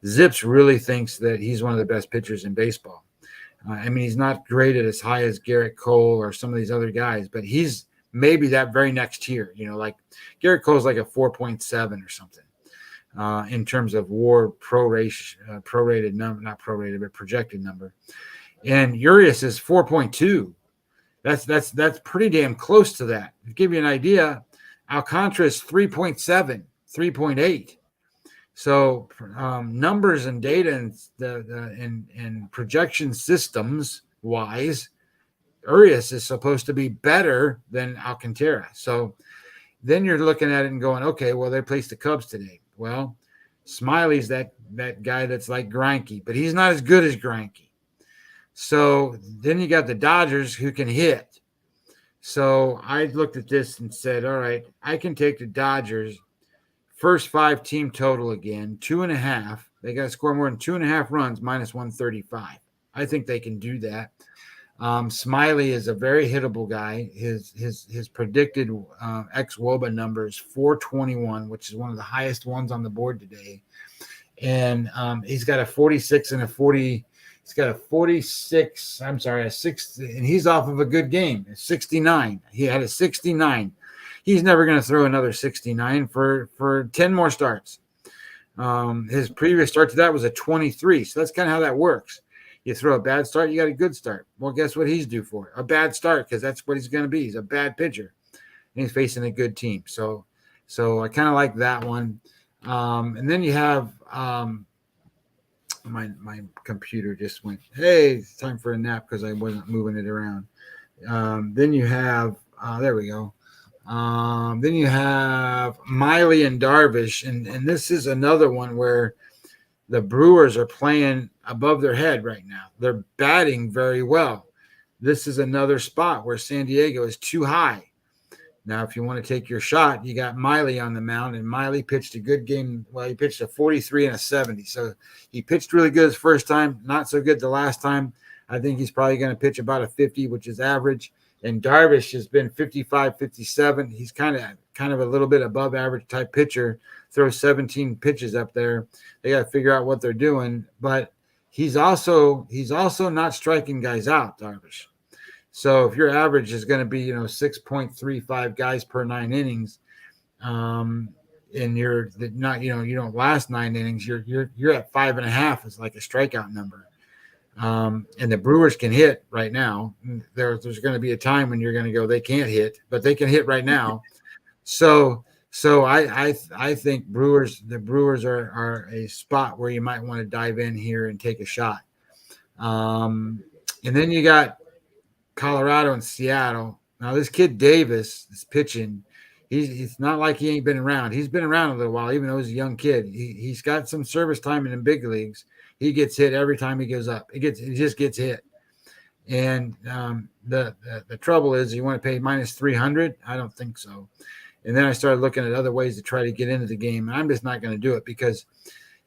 Zips really thinks that he's one of the best pitchers in baseball. He's not graded as high as Garrett Cole or some of these other guys, but he's maybe that very next tier. Like Garrett Cole's like a 4.7 or something. In terms of WAR prorated number, not prorated, but projected number. And Urias is 4.2. That's pretty damn close to that. To give you an idea, Alcantara is 3.7, 3.8. So numbers and data and projection systems wise, Urias is supposed to be better than Alcantara. So then you're looking at it and going, okay, well, they placed the Cubs today. Well, Smiley's that guy that's like Greinke, but he's not as good as Greinke. So then you got the Dodgers who can hit. So I looked at this and said, all right, I can take the Dodgers first 5 team total again, 2.5. They got to score more than 2.5 runs minus 135. I think they can do that. Smiley is a very hittable guy. His predicted ex-WOBA number is 421, which is one of the highest ones on the board today. And he's got a 46 and a 40. He's got a 46. I'm sorry, a 6, and he's off of a good game. A 69. He had a 69. He's never going to throw another 69 for 10 more starts. His previous start to that was a 23. So that's kind of how that works. You throw a bad start, you got a good start. Well, guess what he's due for? A bad start, because that's what he's going to be. He's a bad pitcher, and he's facing a good team. So I kind of like that one. And then you have my computer just went, hey, it's time for a nap because I wasn't moving it around. Then you have there we go. Then you have Miley and Darvish, and this is another one where the Brewers are playing above their head right now. They're batting very well. This is another spot where San Diego is too high. Now, if you want to take your shot, you got Miley on the mound, and Miley pitched a good game. Well, he pitched a 43 and a 70. So he pitched really good his first time, not so good the last time. I think he's probably going to pitch about a 50, which is average. And Darvish has been 55, 57. He's kind of a little bit above average type pitcher. Throws 17 pitches up there. They got to figure out what they're doing. But he's also not striking guys out, Darvish. So if your average is going to be, 6.35 guys per 9 innings, and you're not, you don't last 9 innings, you're at 5.5 is like a strikeout number. And the Brewers can hit right now. There's going to be a time when you're going to go, they can't hit, but they can hit right now. So I think the Brewers are a spot where you might want to dive in here and take a shot. And then you got Colorado and Seattle. Now this kid Davis is pitching. He's not like he ain't been around. He's been around a little while, even though he's a young kid. He's got some service time in the big leagues. He gets hit every time he goes up. He just gets hit. And the trouble is, you want to pay minus 300? I don't think so. And then I started looking at other ways to try to get into the game, and I'm just not going to do it because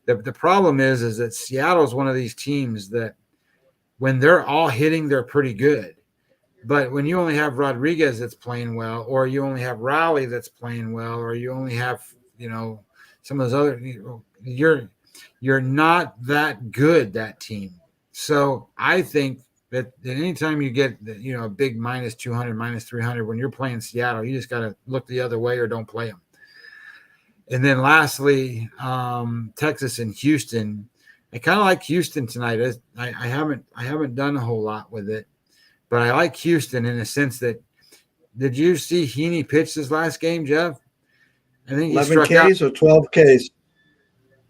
the problem is that Seattle's one of these teams that when they're all hitting, they're pretty good. But when you only have Rodriguez that's playing well, or you only have Raleigh that's playing well, or you only have, some of those other, you're not that good, that team. So I think that anytime you get, a big minus 200, minus 300, when you're playing Seattle, you just got to look the other way or don't play them. And then lastly, Texas and Houston. I kind of like Houston tonight. I haven't done a whole lot with it. But I like Houston in the sense that, did you see Heaney pitch his last game, Jeff? I think he 11 struck Ks out, or 12 Ks.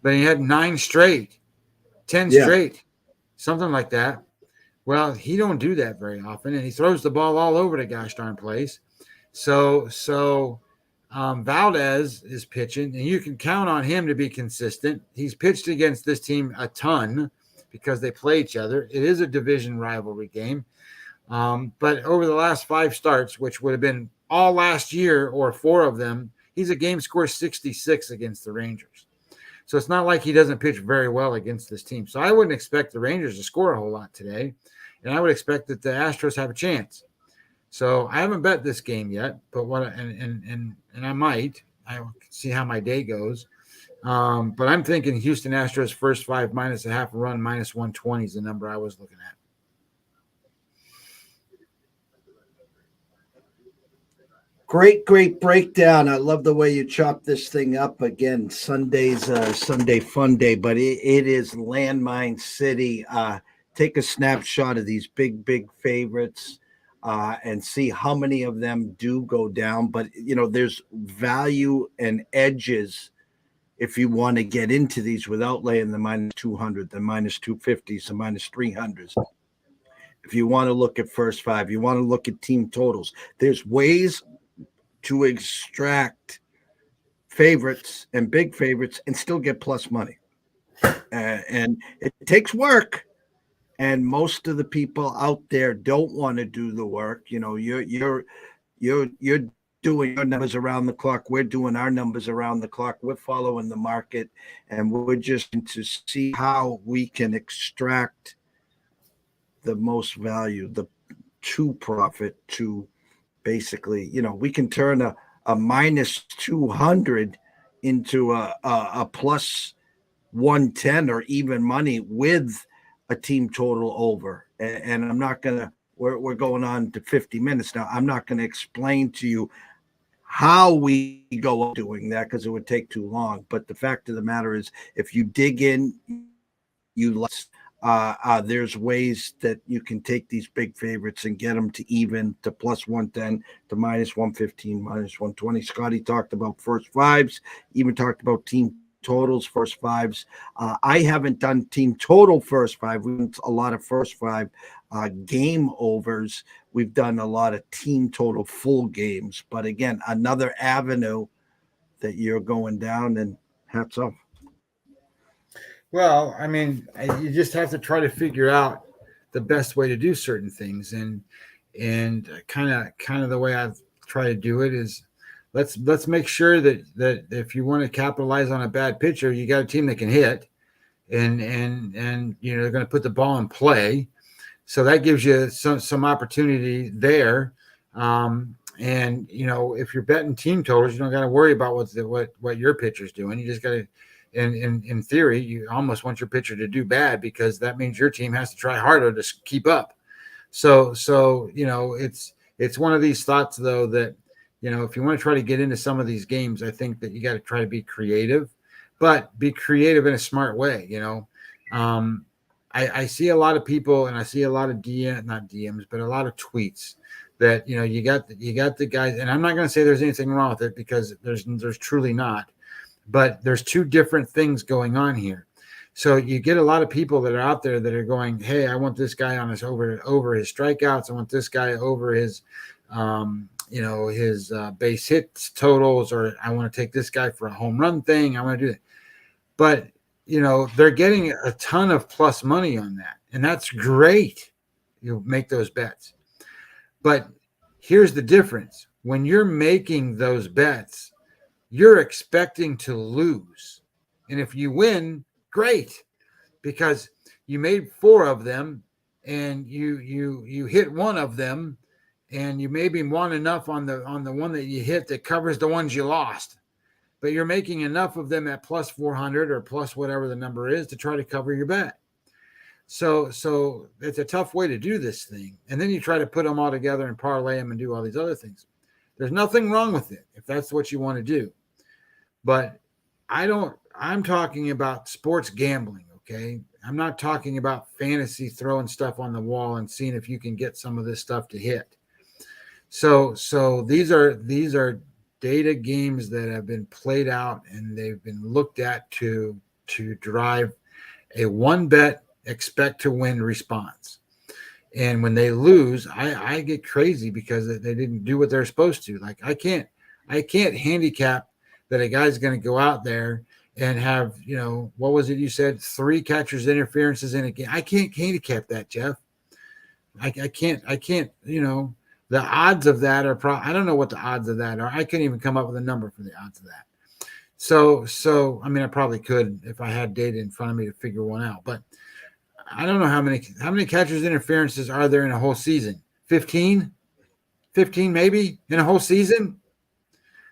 but he had 9 straight, 10 straight, something like that. Well, he don't do that very often, and he throws the ball all over the gosh darn place. So Valdez is pitching, and you can count on him to be consistent. He's pitched against this team a ton because they play each other. It is a division rivalry game. But over the last 5 starts, which would have been all last year or 4 of them, he's a game score 66 against the Rangers. So it's not like he doesn't pitch very well against this team. So I wouldn't expect the Rangers to score a whole lot today. And I would expect that the Astros have a chance. So I haven't bet this game yet, but and I might. I will see how my day goes. But I'm thinking Houston Astros first 5 minus a half run, minus 120 is the number I was looking at. Great breakdown. I love the way you chop this thing up. Again, Sunday's Sunday fun day, but it is Landmine City. Take a snapshot of these big favorites and see how many of them do go down. But, there's value and edges if you want to get into these without laying the minus 200, the minus 250s, the minus 300s. If you want to look at first 5, you want to look at team totals. There's ways to extract favorites and big favorites and still get plus money. And it takes work. And most of the people out there don't want to do the work. You're doing your numbers around the clock. We're doing our numbers around the clock. We're following the market, and we're just to see how we can extract the most value, to profit, to basically, we can turn a minus 200 into a plus 110 or even money with a team total over. And I'm not going to, we're going on to 50 minutes now. I'm not going to explain to you how we go doing that because it would take too long. But the fact of the matter is, if you dig in, there's ways that you can take these big favorites and get them to even, to plus 110, to minus 115, minus 120. Scotty talked about first 5s, even talked about team totals, first 5s. I haven't done team total first 5. We've done a lot of first 5 game overs. We've done a lot of team total full games. But again, another avenue that you're going down, and hats off. Well, I mean, you just have to try to figure out the best way to do certain things, and kind of the way I've try to do it is let's make sure that if you want to capitalize on a bad pitcher, you got a team that can hit, and they're going to put the ball in play, so that gives you some opportunity there. And if you're betting team totals, you don't got to worry about what your pitcher's doing. You just got to, in theory, you almost want your pitcher to do bad, because that means your team has to try harder to keep up. So it's one of these thoughts, though, that if you want to try to get into some of these games, I think that you got to try to be creative, but be creative in a smart way. I see a lot of people, and I see a lot of not DMs, but a lot of tweets that you got the guys, and I'm not going to say there's anything wrong with it, because there's truly not, but there's two different things going on here. So you get a lot of people that are out there that are going, hey, I want this guy on his over his strikeouts, I want this guy over his his base hits totals, or I want to take this guy for a home run thing, I want to do that. But they're getting a ton of plus money on that, and that's great. You make those bets. But here's the difference. When you're making those bets, you're expecting to lose. And if you win, great, because you made 4 of them, and you hit one of them, and you maybe won enough on the one that you hit that covers the ones you lost. But you're making enough of them at plus 400 or plus whatever the number is to try to cover your bet. So it's a tough way to do this thing. And then you try to put them all together and parlay them and do all these other things. There's nothing wrong with it if that's what you want to do. But I'm talking about sports gambling, okay? I'm not talking about fantasy, throwing stuff on the wall and seeing if you can get some of this stuff to hit. So these are data games that have been played out, and they've been looked at to drive a one bet expect to win response. And when they lose, I get crazy because they didn't do what they're supposed to. Like I can't handicap that a guy's going to go out there and have, what was it you said, 3 catchers interferences in a game. I can't handicap that, Jeff. I can't, the odds of that are I don't know what the odds of that are. I couldn't even come up with a number for the odds of that. So I mean, I probably could if I had data in front of me to figure one out, but I don't know how many catchers interferences are there in a whole season? 15 maybe in a whole season.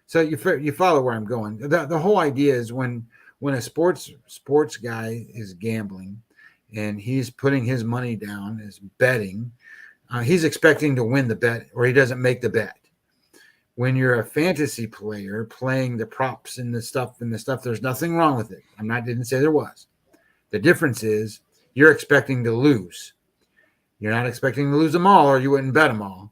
So you follow where I'm going. The whole idea is when a sports guy is gambling and he's putting his money down, is betting, he's expecting to win the bet, or he doesn't make the bet. When you're a fantasy player playing the props and the stuff, there's nothing wrong with it. Didn't say there was. The difference is you're expecting to lose. You're not expecting to lose them all, or you wouldn't bet them all.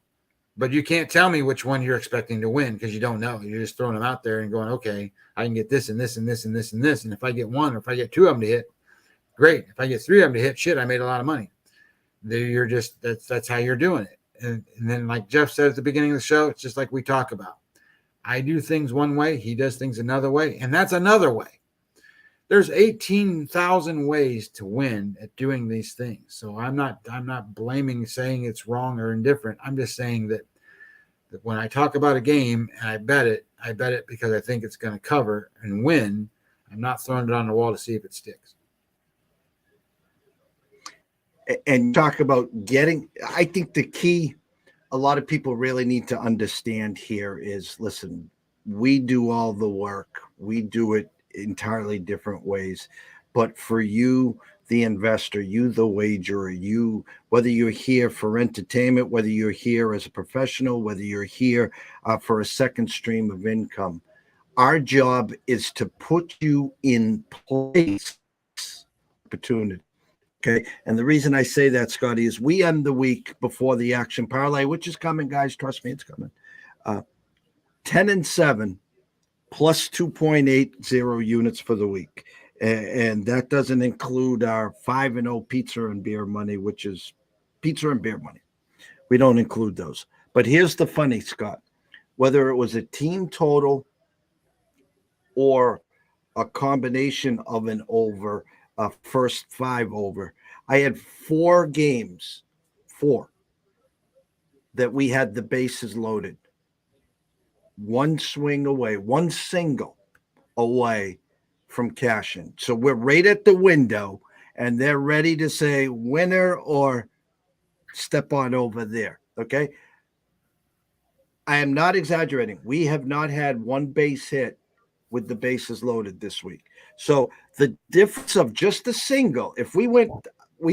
But you can't tell me which one you're expecting to win, because you don't know. You're just throwing them out there and going, okay, I can get this and this and this and this and this. And if I get 1 or if I get 2 of them to hit, great. If I get 3 of them to hit, shit, I made a lot of money. You're just that's how you're doing it. And then, like Jeff said at the beginning of the show, it's just like we talk about. I do things one way, he does things another way, and that's another way. There's 18,000 ways to win at doing these things. So I'm not blaming, saying it's wrong or indifferent. I'm just saying that when I talk about a game and I bet it because I think it's going to cover and win. I'm not throwing it on the wall to see if it sticks. And talk about I think the key a lot of people really need to understand here is, listen, we do all the work. We do it entirely different ways. But for you, the investor, you, the wagerer, you, whether you're here for entertainment, whether you're here as a professional, whether you're here for a second stream of income, our job is to put you in place. Opportunity. Okay. And the reason I say that, Scotty, is we end the week before the action parlay, which is coming, guys. Trust me, it's coming. 10-7 plus 2.80 units for the week. And that doesn't include our 5-0 pizza and beer money, which is pizza and beer money. We don't include those. But here's the funny, Scott. Whether it was a team total or a combination of an over, a first 5 over, I had 4 games, that we had the bases loaded. one swing away, one single away from cashing. So we're right at the window, and they're ready to say winner or step on over there. Okay. I am not exaggerating. We have not had one base hit with the bases loaded this week. So the difference of just a single, if we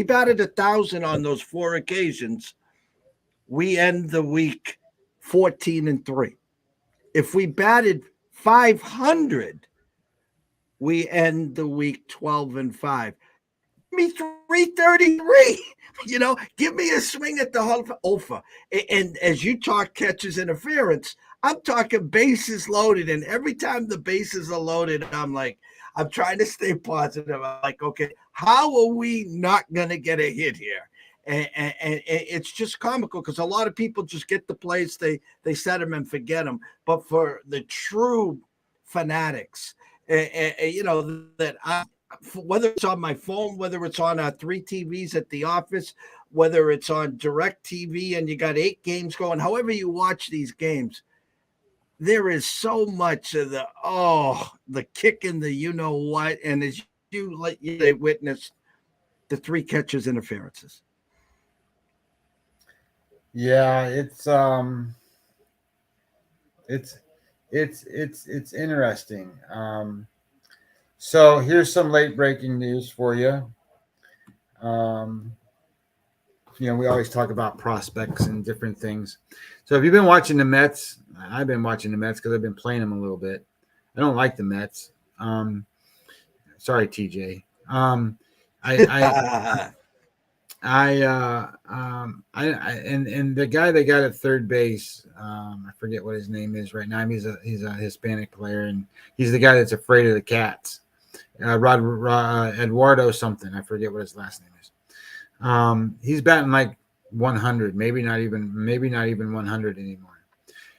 batted 1,000 on those 4 occasions, we end the week 14-3. If we batted 500, we end the week 12-5. Me 333. Give me a swing at the Hall of Ofa. And as you talk catches interference, I'm talking bases loaded. And every time the bases are loaded, I'm trying to stay positive. I'm like, okay, how are we not going to get a hit here? And it's just comical because a lot of people just get the plays, they set them and forget them. But for the true fanatics, that whether it's on my phone, whether it's on our 3 TVs at the office, whether it's on direct TV and you got 8 games going, however you watch these games, there is so much of the kick in the you-know-what. And as they witnessed the 3 catches interferences. Yeah, it's interesting. So here's some late breaking news for you. We always talk about prospects and different things. So if you've been watching the Mets, I've been watching the Mets because I've been playing them a little bit. I don't like the Mets. Sorry, TJ. And the guy they got at third base, I forget what his name is right now. He's a Hispanic player, and he's the guy that's afraid of the cats. Eduardo something. I forget what his last name is. He's batting like 100, maybe not even 100 anymore.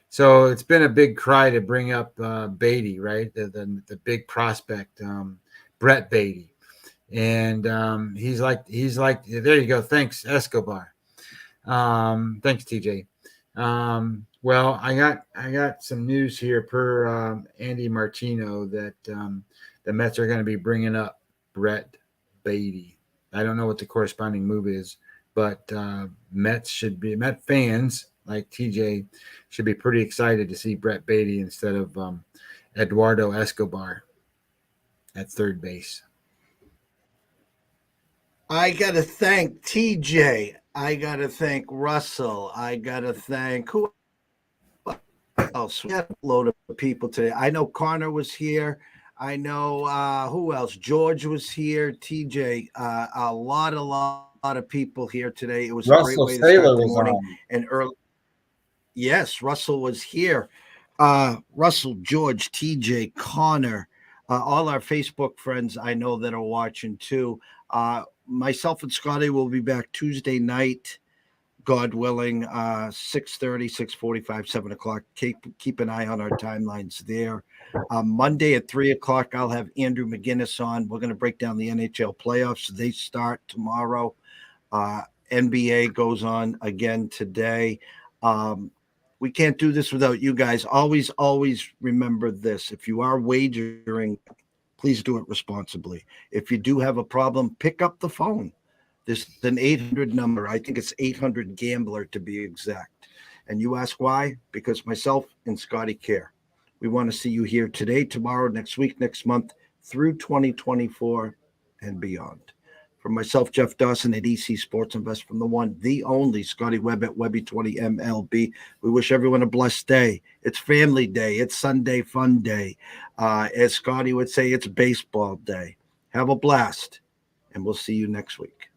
So it's been a big cry to bring up Beatty, right? The big prospect, Brett Beatty. And he's like, there you go. Thanks, Escobar. Thanks, TJ. Well, I got some news here per Andy Martino that the Mets are going to be bringing up Brett Beatty. I don't know what the corresponding move is, but Met fans like TJ should be pretty excited to see Brett Beatty instead of Eduardo Escobar at third base. I got to thank TJ. I got to thank Russell. I got to thank who else? We had a load of people today. I know Connor was here. I know who else? George was here. TJ, a lot of people here today. It was Russell a great way Saylor to start the was morning on. and early. Yes, Russell was here. Russell, George, TJ, Connor, all our Facebook friends I know that are watching too. Myself and Scotty will be back Tuesday night, God willing, 6:30, 6:45, 7 o'clock. Keep an eye on our timelines there. Monday at 3 o'clock, I'll have Andrew McGinnis on. We're going to break down the NHL playoffs. They start tomorrow. NBA goes on again today. We can't do this without you guys. Always remember this. If you are wagering, please do it responsibly. If you do have a problem, pick up the phone. There's an 800 number. I think it's 800 Gambler to be exact. And you ask why? Because myself and Scotty care. We want to see you here today, tomorrow, next week, next month, through 2024 and beyond. From myself, Jeff Dawson at EC Sports Invest, from the one, the only Scotty Webb at Webby20 MLB. We wish everyone a blessed day. It's family day. It's Sunday fun day. As Scotty would say, it's baseball day. Have a blast, and we'll see you next week.